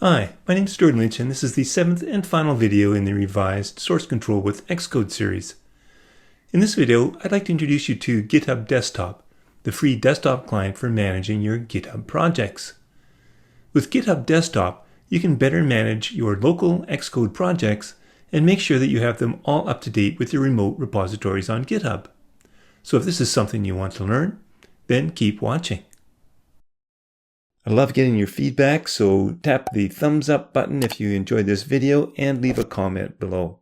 Hi, my name is Jordan Lynch, and this is the 7th and final video in the revised Source Control with Xcode series. In this video, I'd like to introduce you to GitHub Desktop, the free desktop client for managing your GitHub projects. With GitHub Desktop, you can better manage your local Xcode projects and make sure that you have them all up to date with your remote repositories on GitHub. So if this is something you want to learn, then keep watching. I love getting your feedback, so tap the thumbs up button if you enjoyed this video and leave a comment below.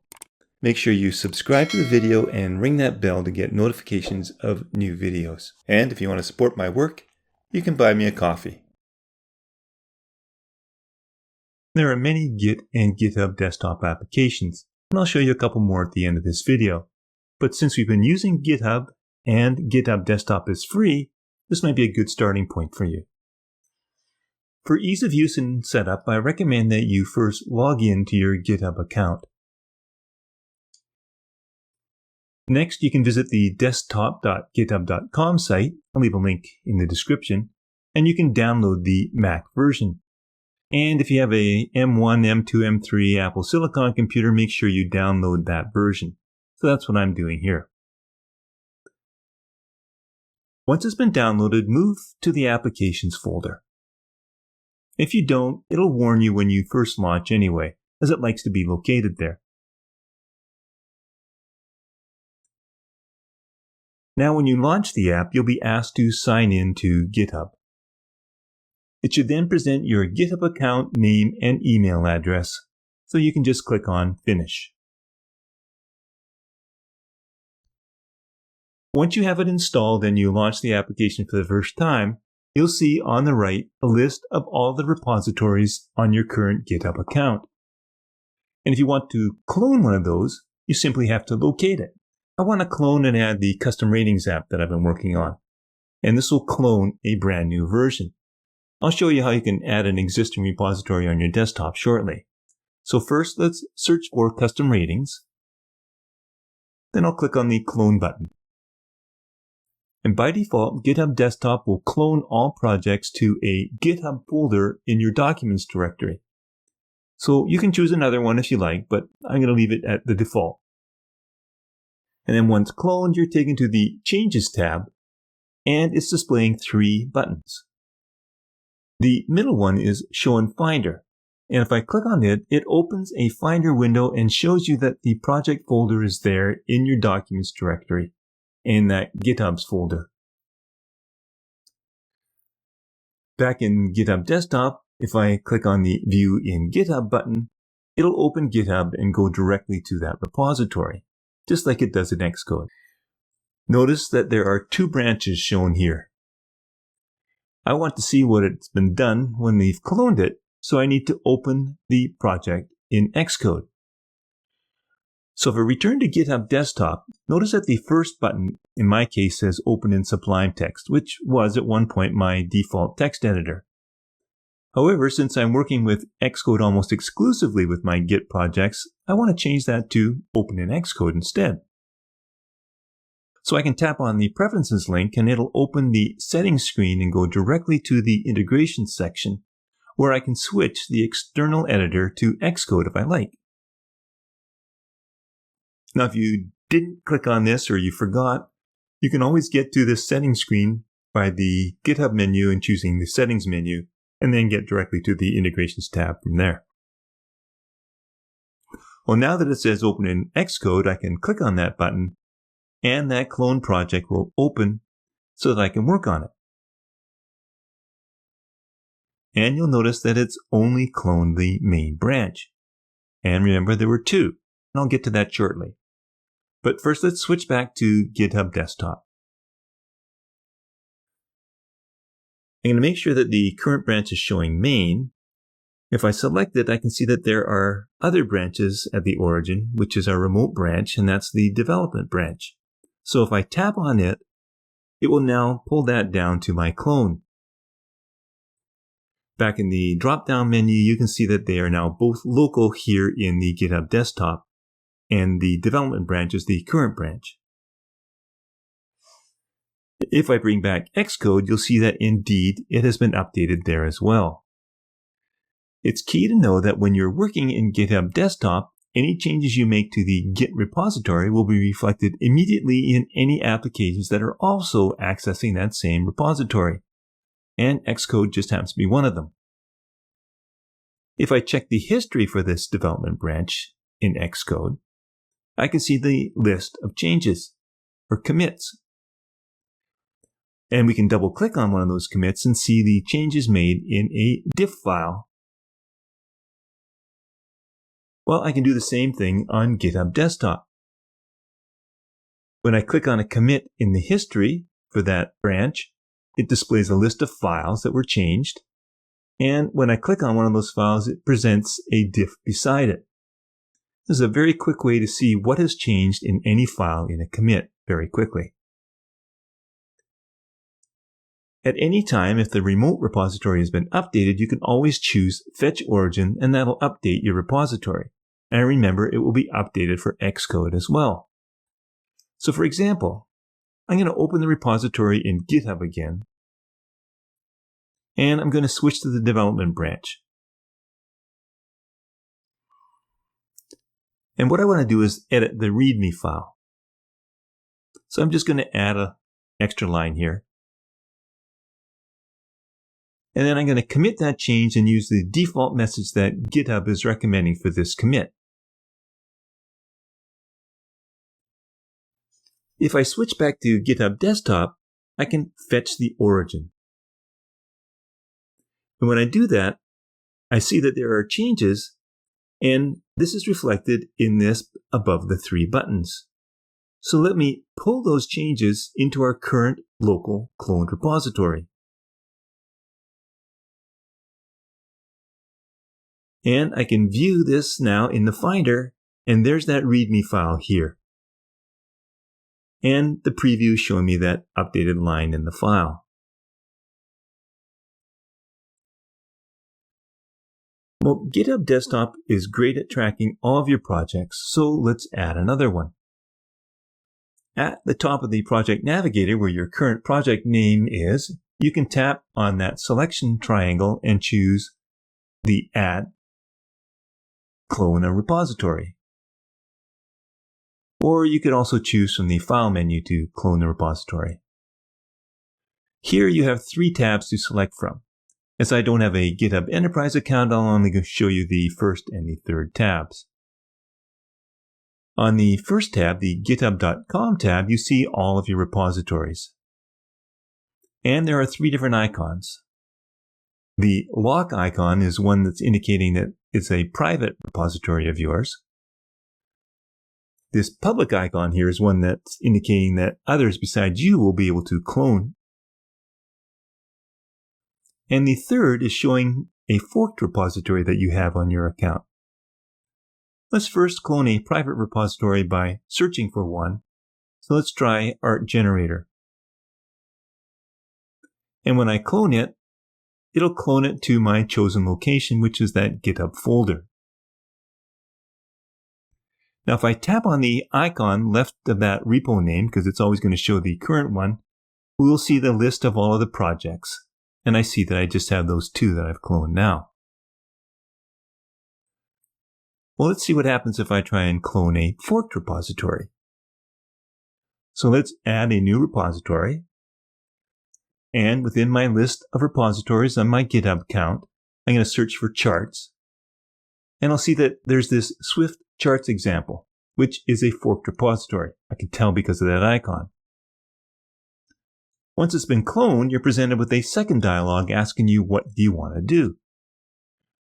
Make sure you subscribe to the video and ring that bell to get notifications of new videos. And if you want to support my work, you can buy me a coffee. There are many Git and GitHub desktop applications, and I'll show you a couple more at the end of this video. But since we've been using GitHub and GitHub Desktop is free, this might be a good starting point for you. For ease of use and setup, I recommend that you first log in to your GitHub account. Next, you can visit the desktop.github.com site. I'll leave a link in the description, and you can download the Mac version. And if you have a M1, M2, M3 Apple Silicon computer, make sure you download that version. So that's what I'm doing here. Once it's been downloaded, move to the Applications folder. If you don't, it'll warn you when you first launch anyway, as it likes to be located there. Now when you launch the app, you'll be asked to sign in to GitHub. It should then present your GitHub account name and email address, so you can just click on Finish. Once you have it installed and you launch the application for the first time, you'll see on the right a list of all the repositories on your current GitHub account. And if you want to clone one of those, you simply have to locate it. I want to clone and add the custom ratings app that I've been working on. And this will clone a brand new version. I'll show you how you can add an existing repository on your desktop shortly. So first, let's search for custom ratings. Then I'll click on the clone button. And by default, GitHub Desktop will clone all projects to a GitHub folder in your Documents directory. So you can choose another one if you like, but I'm going to leave it at the default. And then once cloned, you're taken to the Changes tab, and it's displaying 3 buttons. The middle one is Show in Finder. And if I click on it, it opens a Finder window and shows you that the project folder is there in your Documents directory, in that GitHub's folder. Back in GitHub Desktop, if I click on the View in GitHub button, it'll open GitHub and go directly to that repository, just like it does in Xcode. Notice that there are 2 branches shown here. I want to see what it's been done when we've cloned it, so I need to open the project in Xcode. So if I return to GitHub Desktop, notice that the first button, in my case, says Open in Sublime Text, which was at one point my default text editor. However, since I'm working with Xcode almost exclusively with my Git projects, I want to change that to Open in Xcode instead. So I can tap on the Preferences link and it'll open the Settings screen and go directly to the Integration section, where I can switch the external editor to Xcode if I like. Now, if you didn't click on this or you forgot, you can always get to the settings screen by the GitHub menu and choosing the settings menu, and then get directly to the integrations tab from there. Well, now that it says open in Xcode, I can click on that button and that clone project will open so that I can work on it. And you'll notice that it's only cloned the main branch. And remember, there were 2, and I'll get to that shortly. But first, let's switch back to GitHub Desktop. I'm going to make sure that the current branch is showing main. If I select it, I can see that there are other branches at the origin, which is our remote branch, and that's the development branch. So if I tap on it, it will now pull that down to my clone. Back in the drop-down menu, you can see that they are now both local here in the GitHub Desktop, and the development branch is the current branch. If I bring back Xcode, you'll see that indeed it has been updated there as well. It's key to know that when you're working in GitHub Desktop, any changes you make to the Git repository will be reflected immediately in any applications that are also accessing that same repository. And Xcode just happens to be one of them. If I check the history for this development branch in Xcode, I can see the list of changes or commits. And we can double click on one of those commits and see the changes made in a diff file. Well, I can do the same thing on GitHub Desktop. When I click on a commit in the history for that branch, it displays a list of files that were changed. And when I click on one of those files, it presents a diff beside it. This is a very quick way to see what has changed in any file in a commit very quickly. At any time, if the remote repository has been updated, you can always choose Fetch Origin, and that'll update your repository. And remember, it will be updated for Xcode as well. So for example, I'm going to open the repository in GitHub again, and I'm going to switch to the development branch. And what I want to do is edit the README file. So I'm just going to add an extra line here. And then I'm going to commit that change and use the default message that GitHub is recommending for this commit. If I switch back to GitHub Desktop, I can fetch the origin. And when I do that, I see that there are changes, and this is reflected in this above the 3 buttons. So let me pull those changes into our current local cloned repository. And I can view this now in the Finder, and there's that README file here. And the preview is showing me that updated line in the file. Well, GitHub Desktop is great at tracking all of your projects, so let's add another one. At the top of the project navigator, where your current project name is, you can tap on that selection triangle and choose the Add Clone a Repository. Or you could also choose from the File menu to clone the repository. Here you have 3 tabs to select from. As I don't have a GitHub Enterprise account, I'll only show you the first and the third tabs. On the first tab, the github.com tab, you see all of your repositories. And there are 3 different icons. The lock icon is one that's indicating that it's a private repository of yours. This public icon here is one that's indicating that others besides you will be able to clone. And the third is showing a forked repository that you have on your account. Let's first clone a private repository by searching for one. So let's try Art Generator. And when I clone it, it'll clone it to my chosen location, which is that GitHub folder. Now, if I tap on the icon left of that repo name, because it's always going to show the current one, we will see the list of all of the projects. And I see that I just have those 2 that I've cloned now. Well, let's see what happens if I try and clone a forked repository. So let's add a new repository. And within my list of repositories on my GitHub account, I'm going to search for charts. And I'll see that there's this Swift charts example, which is a forked repository. I can tell because of that icon. Once it's been cloned, you're presented with a second dialog asking you, what do you want to do?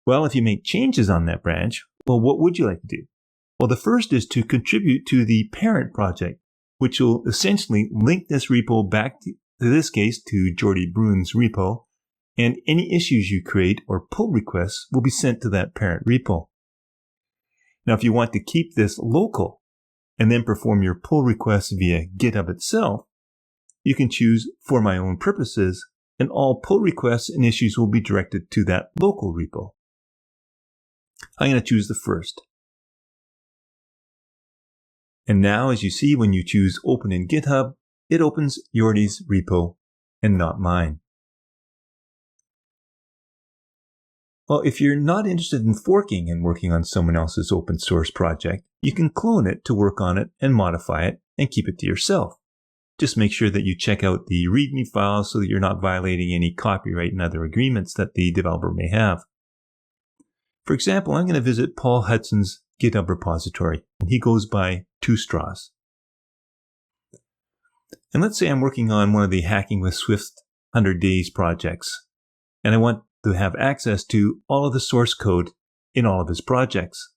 Well, if you make changes on that branch, well, what would you like to do? Well, the first is to contribute to the parent project, which will essentially link this repo back to this case to Jordy Bruin's repo, and any issues you create or pull requests will be sent to that parent repo. Now, if you want to keep this local and then perform your pull requests via GitHub itself, you can choose for my own purposes, and all pull requests and issues will be directed to that local repo. I'm going to choose the first. And now, as you see, when you choose Open in GitHub, it opens Jordy's repo and not mine. Well, if you're not interested in forking and working on someone else's open source project, you can clone it to work on it and modify it and keep it to yourself. Just make sure that you check out the README files so that you're not violating any copyright and other agreements that the developer may have. For example, I'm going to visit Paul Hudson's GitHub repository, and he goes by 2straws. And let's say I'm working on one of the Hacking with Swift 100 Days projects, and I want to have access to all of the source code in all of his projects.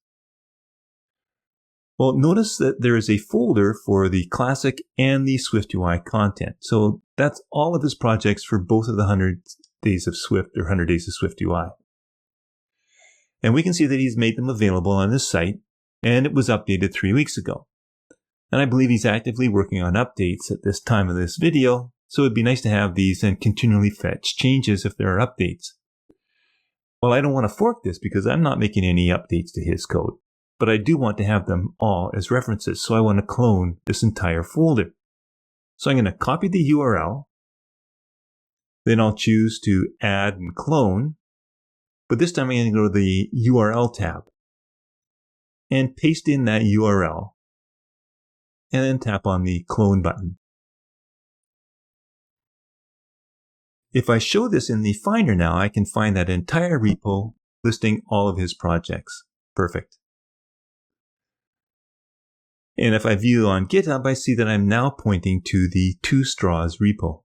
Well, notice that there is a folder for the classic and the SwiftUI content. So that's all of his projects for both of the 100 Days of Swift or 100 Days of SwiftUI. And we can see that he's made them available on his site, and it was updated 3 weeks ago. And I believe he's actively working on updates at this time of this video, so it'd be nice to have these and continually fetch changes if there are updates. Well, I don't want to fork this because I'm not making any updates to his code, but I do want to have them all as references, so I want to clone this entire folder. So I'm going to copy the URL, then I'll choose to add and clone, but this time I'm going to go to the URL tab and paste in that URL, and then tap on the clone button. If I show this in the Finder now, I can find that entire repo listing all of his projects. Perfect. And if I view on GitHub, I see that I'm now pointing to the 2straws repo.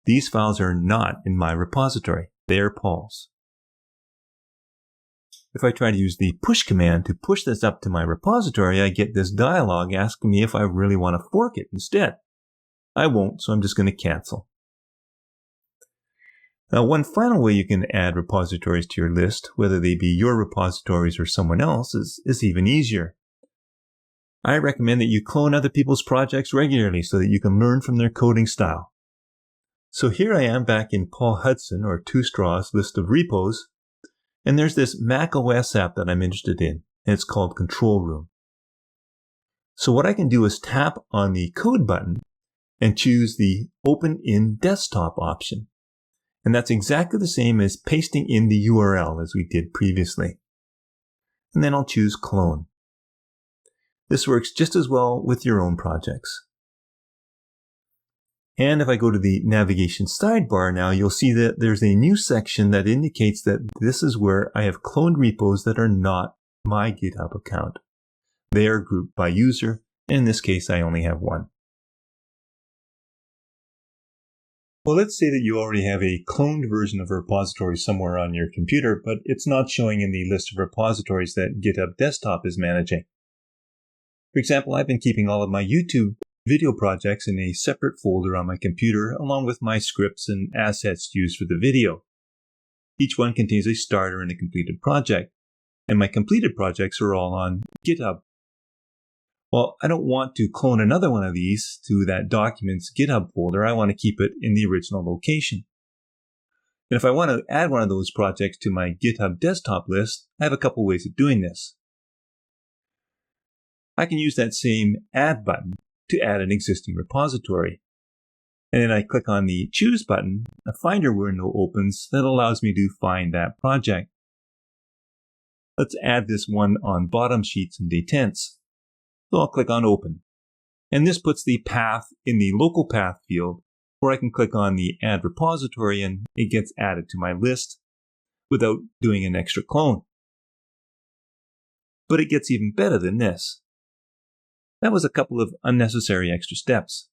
These files are not in my repository. They are Paul's. If I try to use the push command to push this up to my repository, I get this dialog asking me if I really want to fork it instead. I won't, so I'm just going to cancel. Now, one final way you can add repositories to your list, whether they be your repositories or someone else's, is even easier. I recommend that you clone other people's projects regularly so that you can learn from their coding style. So here I am back in Paul Hudson or 2straws list of repos, and there's this Mac OS app that I'm interested in, and it's called Control Room. So what I can do is tap on the code button and choose the Open in Desktop option. And that's exactly the same as pasting in the URL as we did previously. And then I'll choose Clone. This works just as well with your own projects. And if I go to the navigation sidebar now, you'll see that there's a new section that indicates that this is where I have cloned repos that are not my GitHub account. They are grouped by user, and in this case, I only have one. Well, let's say that you already have a cloned version of a repository somewhere on your computer, but it's not showing in the list of repositories that GitHub Desktop is managing. For example, I've been keeping all of my YouTube video projects in a separate folder on my computer, along with my scripts and assets used for the video. Each one contains a starter and a completed project, and my completed projects are all on GitHub. Well, I don't want to clone another one of these to that document's GitHub folder. I want to keep it in the original location. And if I want to add one of those projects to my GitHub Desktop list, I have a couple ways of doing this. I can use that same Add button to add an existing repository. And then I click on the Choose button, a Finder window opens that allows me to find that project. Let's add this one on bottom sheets and detents. So I'll click on Open. And this puts the path in the local path field where I can click on the Add Repository and it gets added to my list without doing an extra clone. But it gets even better than this. That was a couple of unnecessary extra steps.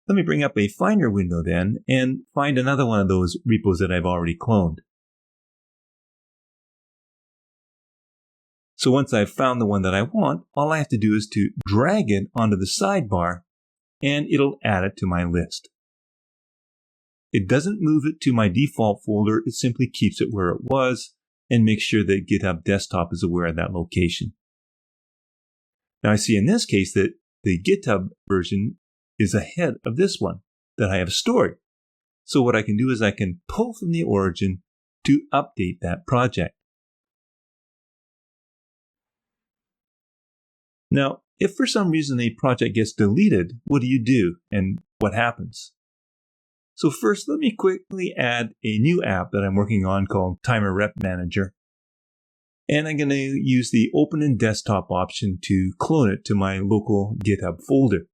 Let me bring up a Finder window then and find another one of those repos that I've already cloned. So once I've found the one that I want, all I have to do is to drag it onto the sidebar and it'll add it to my list. It doesn't move it to my default folder, it simply keeps it where it was and makes sure that GitHub Desktop is aware of that location. Now I see in this case that the GitHub version is ahead of this one that I have stored. So what I can do is I can pull from the origin to update that project. Now, if for some reason a project gets deleted, what do you do and what happens? So first, let me quickly add a new app that I'm working on called Timer Rep Manager. And I'm going to use the Open in Desktop option to clone it to my local GitHub folder.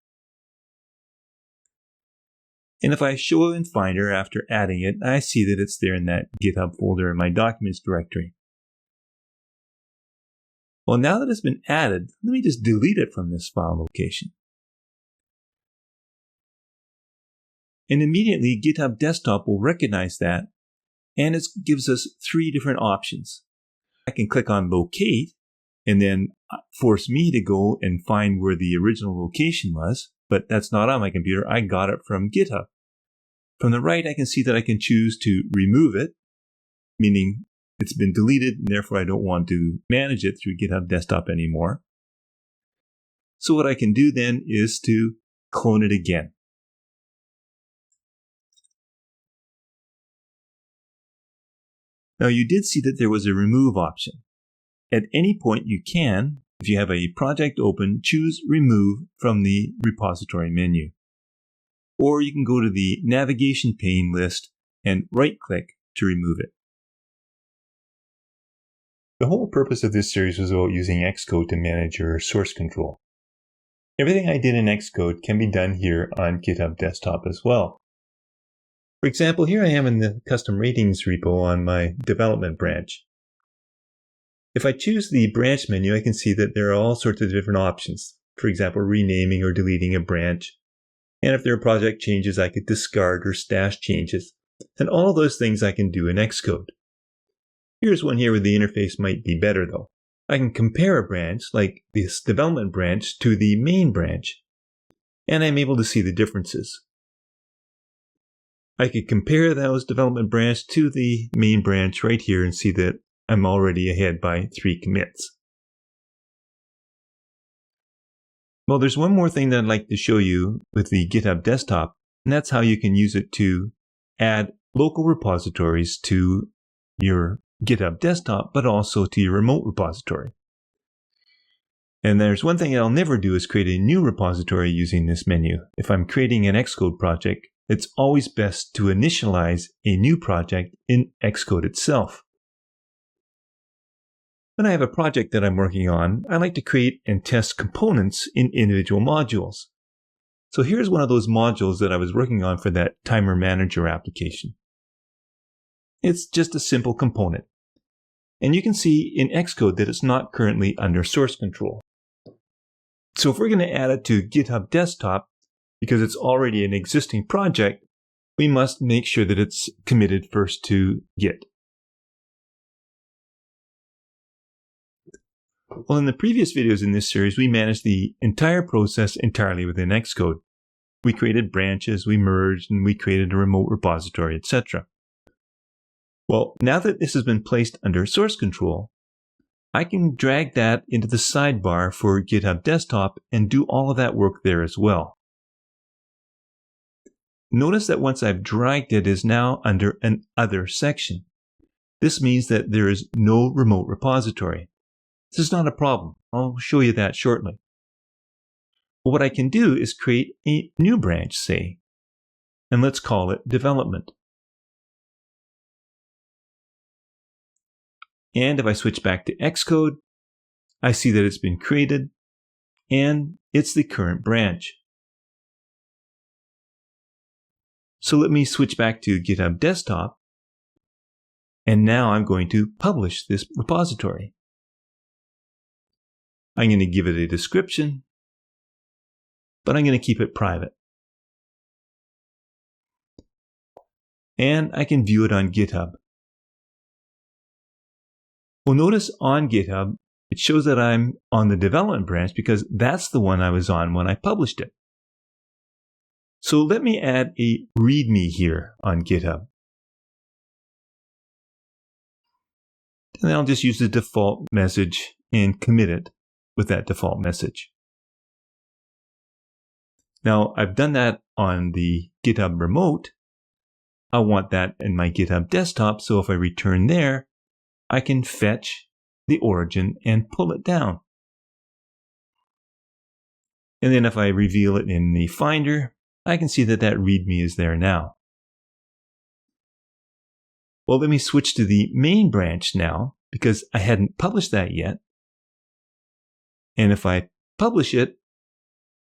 And if I show in Finder after adding it, I see that it's there in that GitHub folder in my Documents directory. Well, now that it's been added, let me just delete it from this file location. And immediately, GitHub Desktop will recognize that, and it gives us 3 different options. I can click on Locate, and then force me to go and find where the original location was, but that's not on my computer. I got it from GitHub. From the right, I can see that I can choose to remove it, meaning it's been deleted, and therefore I don't want to manage it through GitHub Desktop anymore. So what I can do then is to clone it again. Now you did see that there was a remove option. At any point you can, if you have a project open, choose Remove from the repository menu. Or you can go to the navigation pane list and right-click to remove it. The whole purpose of this series was about using Xcode to manage your source control. Everything I did in Xcode can be done here on GitHub Desktop as well. For example, here I am in the custom ratings repo on my development branch. If I choose the branch menu, I can see that there are all sorts of different options. For example, renaming or deleting a branch. And if there are project changes, I could discard or stash changes. And all of those things I can do in Xcode. Here's one here where the interface might be better though. I can compare a branch, like this development branch, to the main branch. And I'm able to see the differences. I could compare those development branch to the main branch right here and see that I'm already ahead by 3 commits. Well, there's one more thing that I'd like to show you with the GitHub Desktop, and that's how you can use it to add local repositories to your GitHub Desktop, but also to your remote repository. And there's one thing I'll never do is create a new repository using this menu. If I'm creating an Xcode project, it's always best to initialize a new project in Xcode itself. When I have a project that I'm working on, I like to create and test components in individual modules. So here's one of those modules that I was working on for that Timer Manager application. It's just a simple component. And you can see in Xcode that it's not currently under source control. So if we're going to add it to GitHub Desktop, because it's already an existing project, we must make sure that it's committed first to Git. Well, in the previous videos in this series, we managed the entire process entirely within Xcode. We created branches, we merged, and we created a remote repository, etc. Well, now that this has been placed under source control, I can drag that into the sidebar for GitHub Desktop and do all of that work there as well. Notice that once I've dragged it, it is now under an Other section. This means that there is no remote repository. This is not a problem. I'll show you that shortly. But what I can do is create a new branch, say, and let's call it Development. And if I switch back to Xcode, I see that it's been created, and it's the current branch. So let me switch back to GitHub Desktop, and now I'm going to publish this repository. I'm going to give it a description, but I'm going to keep it private. And I can view it on GitHub. Well, notice on GitHub, it shows that I'm on the development branch because that's the one I was on when I published it. So let me add a README here on GitHub. And I'll just use the default message and commit it with that default message. Now, I've done that on the GitHub remote. I want that in my GitHub Desktop, so if I return there, I can fetch the origin and pull it down. And then if I reveal it in the Finder, I can see that that README is there now. Well, let me switch to the main branch now because I hadn't published that yet. And if I publish it,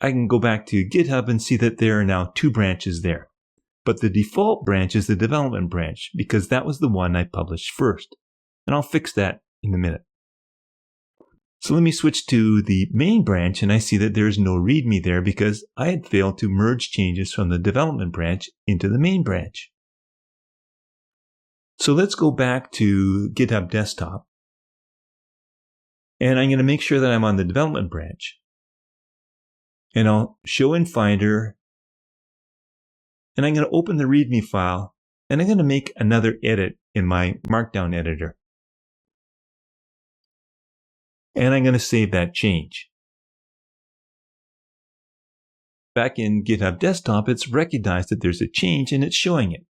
I can go back to GitHub and see that there are now 2 branches there. But the default branch is the development branch because that was the one I published first. And I'll fix that in a minute. So let me switch to the main branch, and I see that there's no README there because I had failed to merge changes from the development branch into the main branch. So let's go back to GitHub Desktop. And I'm going to make sure that I'm on the development branch. And I'll show in Finder. And I'm going to open the README file, and I'm going to make another edit in my Markdown editor. And I'm going to save that change. Back in GitHub Desktop, it's recognized that there's a change and it's showing it.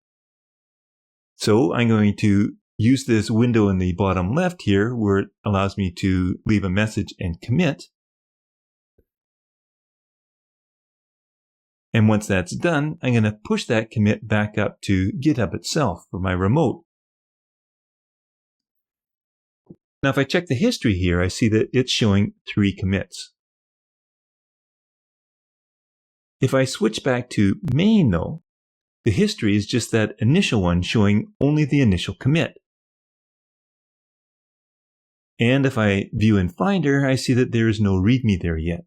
So I'm going to use this window in the bottom left here where it allows me to leave a message and commit. And once that's done, I'm going to push that commit back up to GitHub itself for my remote. Now, if I check the history here, I see that it's showing 3 commits. If I switch back to main, though, the history is just that initial one showing only the initial commit. And if I view in Finder, I see that there is no README there yet.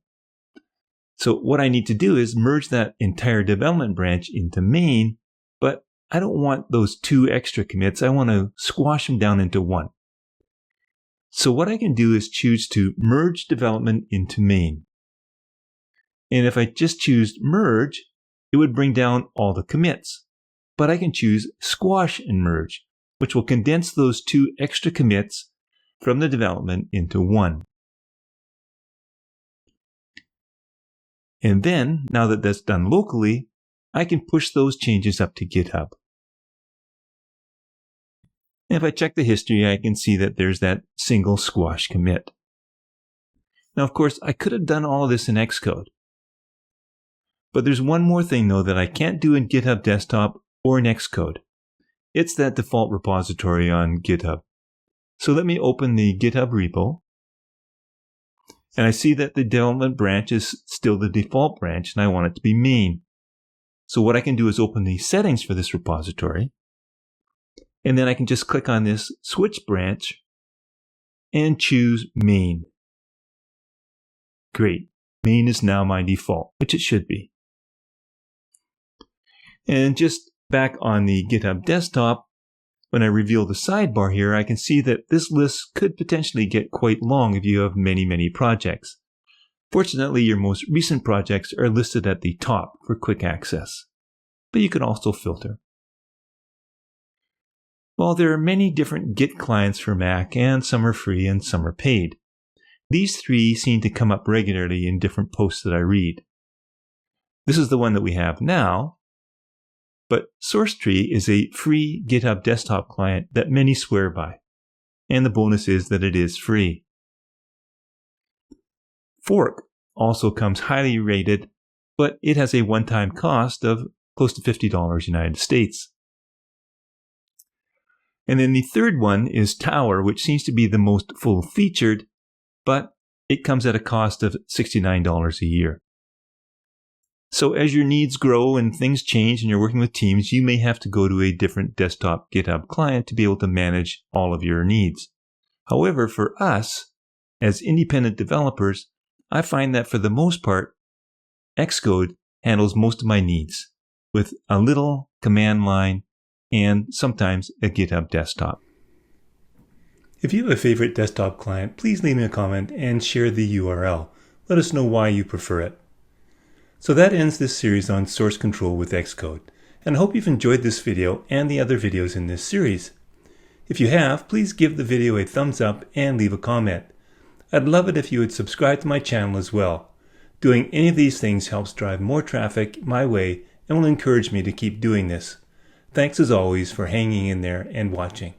So what I need to do is merge that entire development branch into main, but I don't want those 2 extra commits. I want to squash them down into 1. So what I can do is choose to merge development into main. And if I just choose merge, it would bring down all the commits. But I can choose squash and merge, which will condense those 2 extra commits from the development into 1. And then, now that that's done locally, I can push those changes up to GitHub. And if I check the history, I can see that there's that single squash commit. Now, of course, I could have done all of this in Xcode. But there's one more thing, though, that I can't do in GitHub Desktop or in Xcode. It's that default repository on GitHub. So let me open the GitHub repo. And I see that the development branch is still the default branch, and I want it to be main. So what I can do is open the settings for this repository. And then I can just click on this switch branch and choose main. Great. Main is now my default, which it should be. And just back on the GitHub Desktop, when I reveal the sidebar here, I can see that this list could potentially get quite long if you have many projects. Fortunately, your most recent projects are listed at the top for quick access, but you can also filter. While there are many different Git clients for Mac, and some are free and some are paid, these 3 seem to come up regularly in different posts that I read. This is the one that we have now, but SourceTree is a free GitHub Desktop client that many swear by, and the bonus is that it is free. Fork also comes highly rated, but it has a one-time cost of close to $50 United States. And then the third one is Tower, which seems to be the most full-featured, but it comes at a cost of $69 a year. So as your needs grow and things change and you're working with teams, you may have to go to a different desktop GitHub client to be able to manage all of your needs. However, for us, as independent developers, I find that for the most part, Xcode handles most of my needs with a little command line and sometimes a GitHub Desktop. If you have a favorite desktop client, please leave me a comment and share the URL. Let us know why you prefer it. So that ends this series on source control with Xcode, and I hope you've enjoyed this video and the other videos in this series. If you have, please give the video a thumbs up and leave a comment. I'd love it if you would subscribe to my channel as well. Doing any of these things helps drive more traffic my way and will encourage me to keep doing this. Thanks as always for hanging in there and watching.